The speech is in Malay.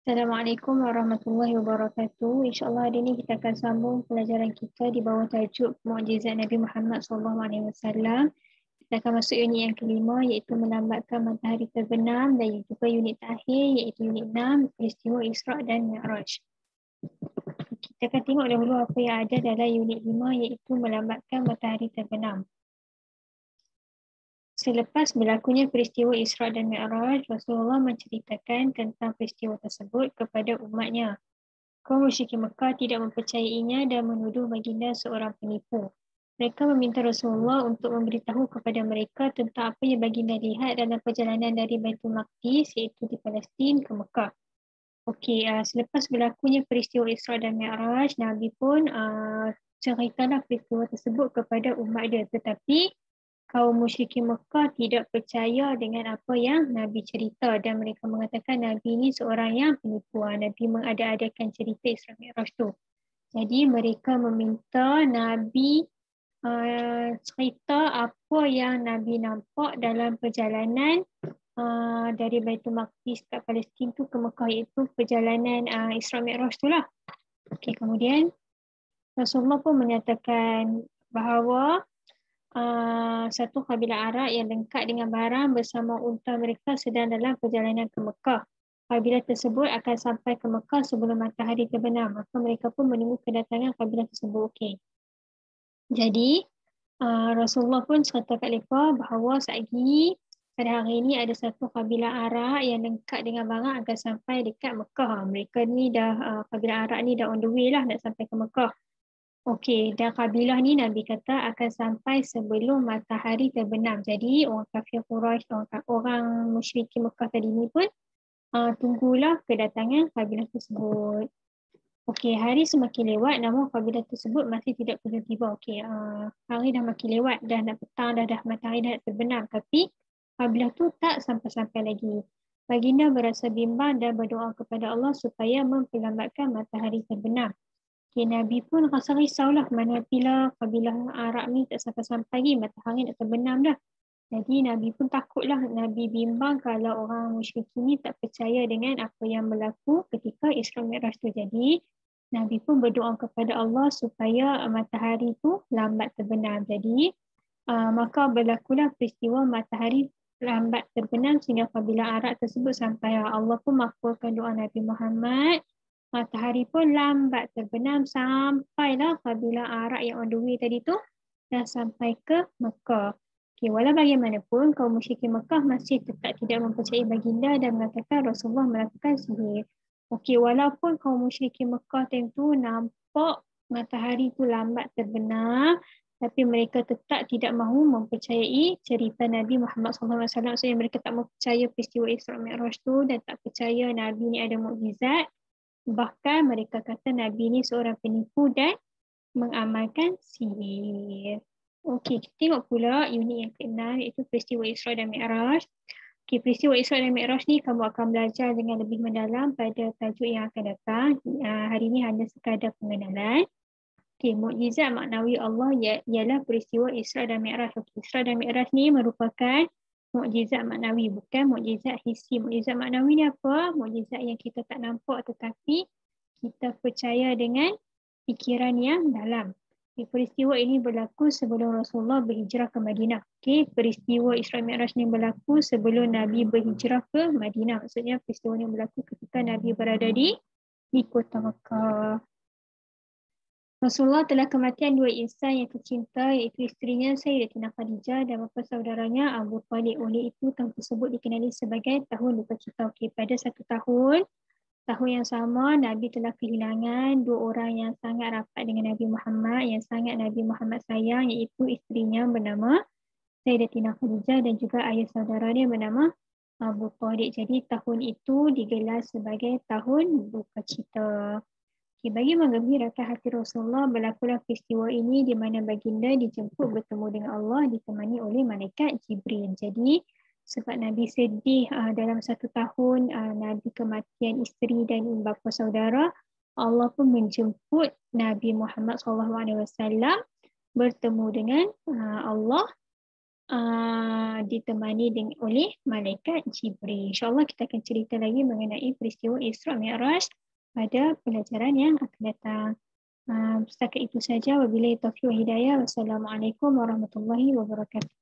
Assalamualaikum warahmatullahi wabarakatuh. InsyaAllah hari ini kita akan sambung pelajaran kita di bawah tajuk Mukjizat Nabi Muhammad SAW. Kita akan masuk unit yang kelima iaitu melambatkan matahari terbenam dan juga unit terakhir iaitu unit 6 peristiwa Isra' dan Mi'raj. Kita akan tengok dahulu apa yang ada dalam unit 5 iaitu melambatkan matahari terbenam. Selepas berlakunya peristiwa Isra' dan Mi'raj, Rasulullah menceritakan tentang peristiwa tersebut kepada umatnya. Kaum musyrikin Mekah tidak mempercayainya dan menuduh baginda seorang penipu. Mereka meminta Rasulullah untuk memberitahu kepada mereka tentang apa yang baginda lihat dalam perjalanan dari Baitul Maqdis iaitu di Palestin ke Mekah. Selepas berlakunya peristiwa Isra' dan Mi'raj, Nabi pun ceritalah peristiwa tersebut kepada umat dia. Tetapi kaum musyrikin Mekah tidak percaya dengan apa yang Nabi cerita dan mereka mengatakan Nabi ini seorang yang penipu. Nabi mengada-adakan cerita Isra Mi'raj tu. Jadi mereka meminta Nabi cerita apa yang Nabi nampak dalam perjalanan dari Baitul Maqdis kat Palestin tu ke Mekah, iaitu perjalanan Isra Mi'raj tu lah. Kemudian Rasulullah pun menyatakan bahawa satu kabilah Arab yang lengkap dengan barang bersama unta mereka sedang dalam perjalanan ke Mekah. Kabilah tersebut akan sampai ke Mekah sebelum matahari terbenam. Maka mereka pun menunggu kedatangan kabilah tersebut. Jadi Rasulullah pun cerita kat mereka bahawa satgi pada hari ini ada satu kabilah Arab yang lengkap dengan barang akan sampai dekat Mekah. Mereka ni dah kabilah Arab ni dah on the way lah nak sampai ke Mekah. Dan kabilah ni Nabi kata akan sampai sebelum matahari terbenam. Jadi orang kafir Quraisy, orang musyrikin Mekah tadi ni pun tunggulah kedatangan kabilah tersebut. Hari semakin lewat namun kabilah tersebut masih tidak kunjung tiba. Hari dah makin lewat, dah nak petang, dah matahari dah terbenam, tapi kabilah tu tak sampai-sampai lagi. Baginda berasa bimbang dan berdoa kepada Allah supaya memperlambatkan matahari terbenam. Nabi pun rasa risaulah mana bila kabilah Arab ni tak sampai-sampai lagi, matahari nak terbenam dah. Jadi Nabi pun takutlah, Nabi bimbang kalau orang musyrikin ni tak percaya dengan apa yang berlaku ketika Isra Mi'raj tu. Jadi Nabi pun berdoa kepada Allah supaya matahari tu lambat terbenam. Jadi maka berlakulah peristiwa matahari lambat terbenam sehingga kabilah Arab tersebut sampai. Allah pun makbulkan doa Nabi Muhammad. Matahari pun lambat terbenam sampailah kabilah Arab yang on the way tadi tu dah sampai ke Mekah. Walau bagaimanapun kaum musyrikin Mekah masih tetap tidak mempercayai baginda dan mengatakan Rasulullah melakukan sihir. Walaupun kaum musyrikin Mekah tentu nampak matahari tu lambat terbenam, tapi mereka tetap tidak mahu mempercayai cerita Nabi Muhammad SAW. Maksudnya mereka tak mempercayai peristiwa Isra Mi'raj tu dan tak percaya Nabi ni ada mukjizat. Bahkan mereka kata Nabi ni seorang penipu dan mengamalkan sihir. Kita tengok pula unit yang ke-6 iaitu peristiwa Isra dan Mi'raj. Peristiwa Isra dan Mi'raj ni kamu akan belajar dengan lebih mendalam pada tajuk yang akan datang. Hari ini hanya sekadar pengenalan. Mukjizat maknawi Allah ialah peristiwa Isra dan Mi'raj. Isra dan Mi'raj ni merupakan mukjizat maknawi, bukan mukjizat hissi. Mukjizat maknawi ni apa? Mukjizat yang kita tak nampak tetapi kita percaya dengan fikiran yang dalam. Peristiwa ini berlaku sebelum Rasulullah berhijrah ke Madinah. Peristiwa Isra Mi'raj ni berlaku sebelum Nabi berhijrah ke Madinah. Maksudnya peristiwa ini berlaku ketika Nabi berada di kota Mekah. Rasulullah telah kematian dua insan yang tercinta iaitu isterinya Sayyidatina Khadijah dan bapa saudaranya Abu Talib. Oleh itu tahun tersebut dikenali sebagai tahun duka cita. Pada satu tahun yang sama Nabi telah kehilangan dua orang yang sangat rapat dengan Nabi Muhammad, yang sangat Nabi Muhammad sayang, iaitu isterinya bernama Sayyidatina Khadijah dan juga ayah saudaranya bernama Abu Talib. Jadi tahun itu digelar sebagai tahun duka cita. Bagi menggembirakan hati Rasulullah, berlakulah peristiwa ini di mana baginda dijemput bertemu dengan Allah ditemani oleh malaikat Jibril. Jadi sebab Nabi sedih dalam satu tahun Nabi kematian isteri dan bapa saudara, Allah pun menjemput Nabi Muhammad SAW bertemu dengan Allah ditemani oleh malaikat Jibril. InsyaAllah kita akan cerita lagi mengenai peristiwa Isra Mi'raj pada pelajaran yang akan datang. Setakat itu saja. Wabillahi taufiq wa hidayah. Wassalamualaikum warahmatullahi wabarakatuh.